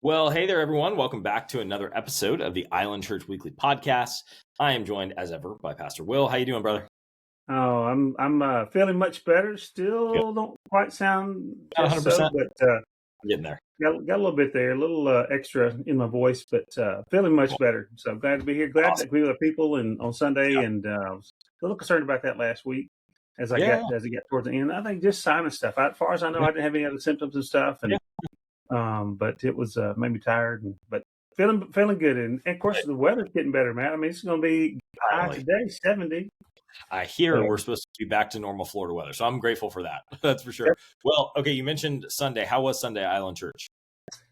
Well, hey there, everyone. Welcome back to another episode of the Island Church Weekly Podcast. I am joined, as ever, by Pastor Will. How you doing, brother? Oh, I'm feeling much better. Good. Still don't quite sound Not just so, 100%. but Getting there. got a little bit there, a little extra in my voice, but feeling much Cool. better. So glad to be here. Glad to Awesome. be with the people and on Sunday, Yeah. and I was a little concerned about that last week as Yeah. it got towards the end. I think just sinus stuff. As far as I know, Yeah. I didn't have any other symptoms and stuff, and Yeah. but it was made me tired, but feeling good. And of course, the weather's getting better, man. I mean, it's going to be high Finally. today, 70. I hear So, we're supposed to be back to normal Florida weather, so I'm grateful for that. That's for sure. Well, okay, you mentioned Sunday. How was Sunday at Island Church?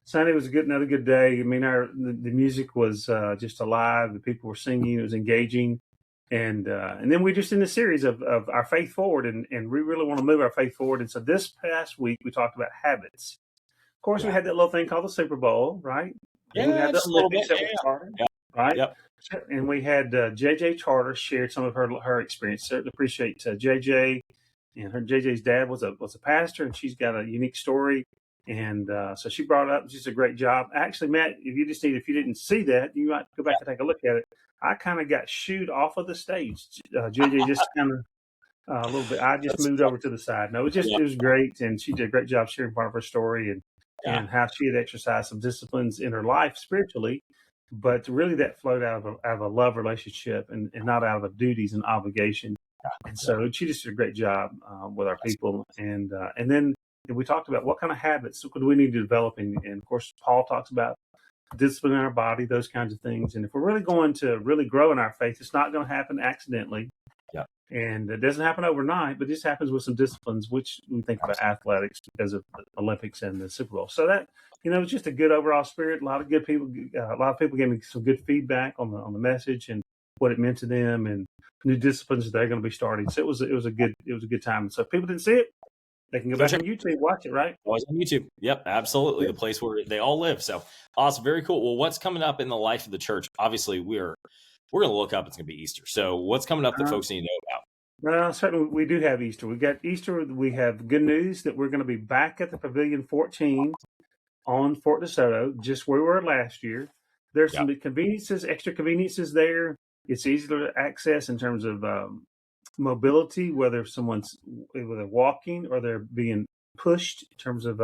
Sunday was another good day. I mean, the music was just alive. The people were singing. It was engaging, and then we just in the series of our faith forward, and we really want to move our faith forward. And so this past week we talked about habits. Of course, we had that little thing called the Super Bowl, right? And we had the just a little bit. Olympics that were starting, Yeah. right? Yep. And we had JJ Charter shared some of her experience. Certainly appreciate JJ, and JJ's dad was a pastor, and she's got a unique story. And so she brought it up. She's a great job. Actually, Matt, if you didn't see that, you might go back and take a look at it. I kind of got shooed off of the stage. JJ just kind of a little bit. I just moved over to the side. No, it was great, and she did a great job sharing part of her story and how she had exercised some disciplines in her life spiritually, but really that flowed out of a love relationship and not out of duties and obligation. And so she just did a great job with our people, and then we talked about what kind of habits do we need to develop, and of course Paul talks about discipline in our body, those kinds of things. And if we're really going to really grow in our faith, it's not going to happen accidentally. Yeah. And it doesn't happen overnight, but this happens with some disciplines, which we think about athletics because of the Olympics and the Super Bowl. So that, it's just a good overall spirit. A lot of people gave me some good feedback on the message and what it meant to them and new disciplines that they're going to be starting. So it was a good time. And so if people didn't see it, they can go back on YouTube, watch it, right? Always on YouTube. Yep, absolutely. The place where they all live. So awesome. Very cool. Well, what's coming up in the life of the church? Obviously, we're going to look up. It's going to be Easter. So what's coming up that folks need to know about? Well, certainly we do have Easter. We got Easter. We have good news that we're going to be back at the Pavilion 14 on Fort DeSoto, just where we were last year. There's some extra conveniences there. It's easy to access in terms of mobility, whether they're walking or they're being pushed in terms of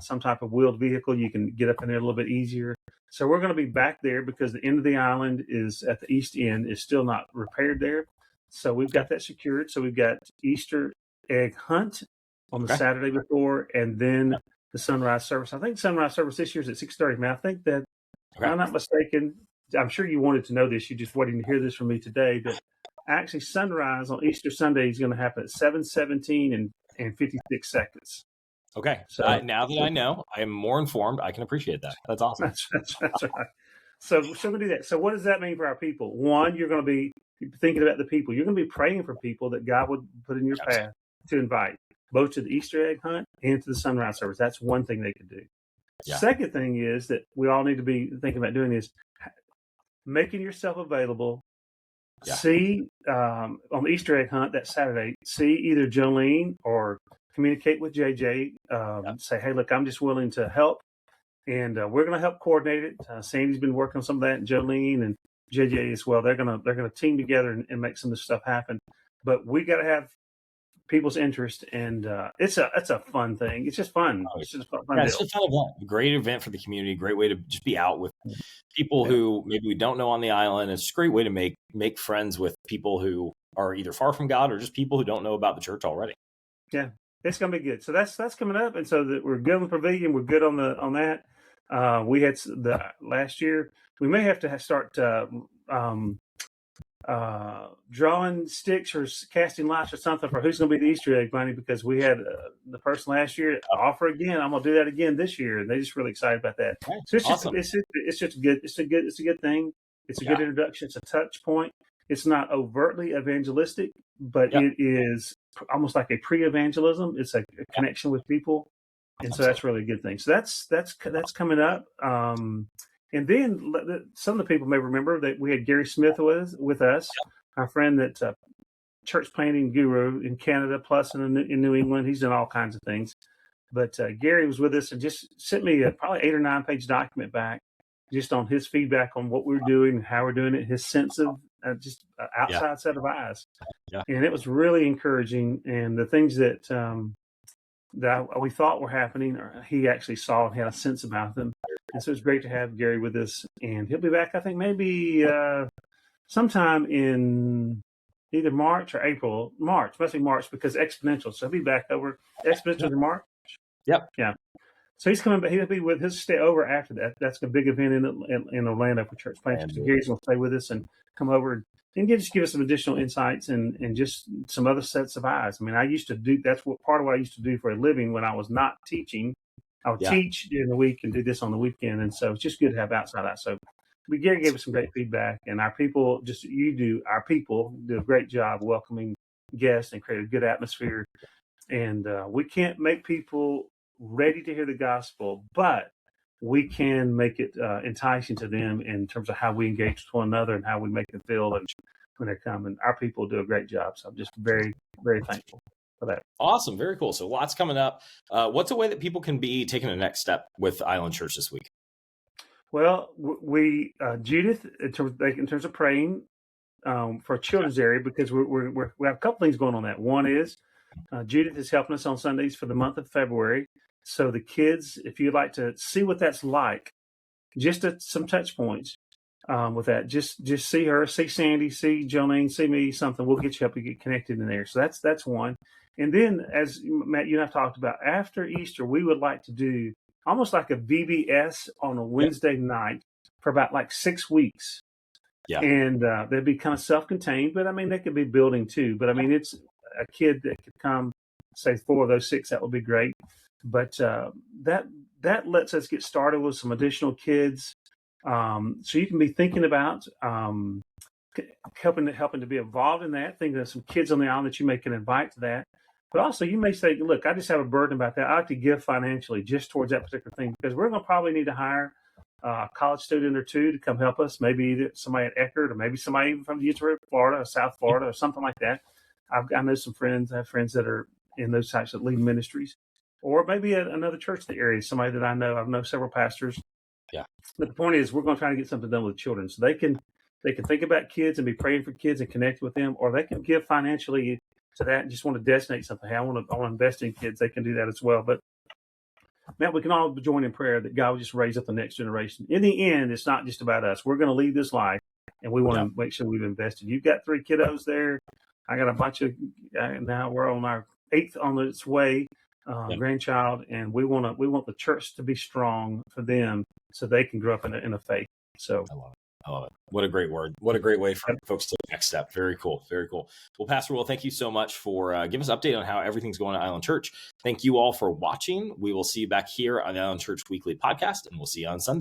some type of wheeled vehicle. You can get up in there a little bit easier. So we're going to be back there because the end of the island is at the east end is still not repaired there. So we've got that secured. So we've got Easter egg hunt on the Saturday before, and then the sunrise service. I think sunrise service this year is at 6:30. Man, I think that, if I'm not mistaken, I'm sure you wanted to know this. You're just waiting to hear this from me today. That actually sunrise on Easter Sunday is going to happen at 7:17 and 56 seconds. Okay. So now that I know, I am more informed. I can appreciate that. That's awesome. That's right. So we do that. So what does that mean for our people? One, you're going to be thinking about the people. You're going to be praying for people that God would put in your path to invite, both to the Easter egg hunt and to the sunrise service. That's one thing they could do. Yeah. Second thing is that we all need to be thinking about doing is making yourself available. Yeah. See, on the Easter egg hunt that Saturday, see either Jolene or communicate with JJ. Say, hey, look, I'm just willing to help, and we're going to help coordinate it. Sandy's been working on some of that, and Jolene and JJ as well. They're gonna team together and make some of this stuff happen. But we got to have people's interest, and it's a fun thing. It's just fun. It's just fun. It's a fun event. Great event for the community. Great way to just be out with people who maybe we don't know on the island. It's a great way to make friends with people who are either far from God or just people who don't know about the church already. Yeah, it's gonna be good. So that's coming up, and so that we're good on the pavilion. We're good on that. We had the last year. We may have to start drawing sticks or casting lots or something for who's going to be the Easter egg bunny, because we had the person last year offer again. I'm going to do that again this year, and they're just really excited about that. So it's awesome. It's just good. It's a good thing. It's a good introduction. It's a touch point. It's not overtly evangelistic, but it is almost like a pre-evangelism. It's a connection with people, and so that's really a good thing. So that's coming up. And then some of the people may remember that we had Gary Smith with us, our friend that's a church planting guru in Canada, plus in New England. He's done all kinds of things. But Gary was with us and just sent me a probably 8 or 9 page document back, just on his feedback on what we're doing, how we're doing it, his sense of just outside set of eyes. Yeah. And it was really encouraging. And the things that we thought were happening, or he actually saw and had a sense about them. And so it's great to have Gary with us. And he'll be back, I think, maybe sometime in either March or April. March, must be March, because Exponential. So he'll be back over Exponential in March. Yep. Yeah. So he's coming back. He'll be with his stay over after that. That's a big event in Orlando for church planters. So Gary's going to stay with us and come over and just give us some additional insights and just some other sets of eyes. I mean, I used to do, that's what part of what I used to do for a living when I was not teaching. I would teach during the week and do this on the weekend. And so it's just good to have outside eyes. So Gary gave us some great feedback, and our people do a great job welcoming guests and create a good atmosphere. And we can't make people ready to hear the gospel, but we can make it enticing to them in terms of how we engage with one another and how we make them feel and when they're coming. Our people do a great job. So I'm just very, very thankful for that. Awesome. Very cool. So lots coming up. What's a way that people can be taking the next step with Island Church this week? Well, we Judith, in terms of praying for children's area, because we have a couple things going on that. One is Judith is helping us on Sundays for the month of February. So the kids, if you'd like to see what that's like, just some touch points with that, just see her, see Sandy, see Jolene, see me, something. We'll get you up and get connected in there. So that's one. And then, as Matt, you and I talked about, after Easter, we would like to do almost like a VBS on a Wednesday night for about like 6 weeks. Yeah. And they'd be kind of self-contained, but I mean, they could be building too. But I mean, it's a kid that could come, say 4 of those 6, that would be great. But that lets us get started with some additional kids. So you can be thinking about helping to be involved in that, thinking of some kids on the island that you may can invite to that. But also you may say, look, I just have a burden about that. I like to give financially just towards that particular thing, because we're going to probably need to hire a college student or two to come help us, maybe either somebody at Eckerd or maybe somebody even from the University of Florida or South Florida or something like that. I know some friends, I have friends that are in those types of lead ministries, or maybe at another church in the area, somebody that I know. I know several pastors. Yeah. But the point is, we're going to try to get something done with children, so they can think about kids and be praying for kids and connect with them, or they can give financially to that and just want to designate something. Hey, I want to invest in kids. They can do that as well. But Matt, we can all join in prayer that God will just raise up the next generation. In the end, it's not just about us. We're going to lead this life, and we want to make sure we've invested. You've got 3 kiddos there. I got a bunch of now we're on our 8th on its way. Grandchild, and we want the church to be strong for them so they can grow up in a faith. So I love it. What a great word. What a great way for folks to take the next step. Very cool. Very cool. Well, Pastor Will, thank you so much for giving us an update on how everything's going at Island Church. Thank you all for watching. We will see you back here on the Island Church Weekly Podcast, and we'll see you on Sunday.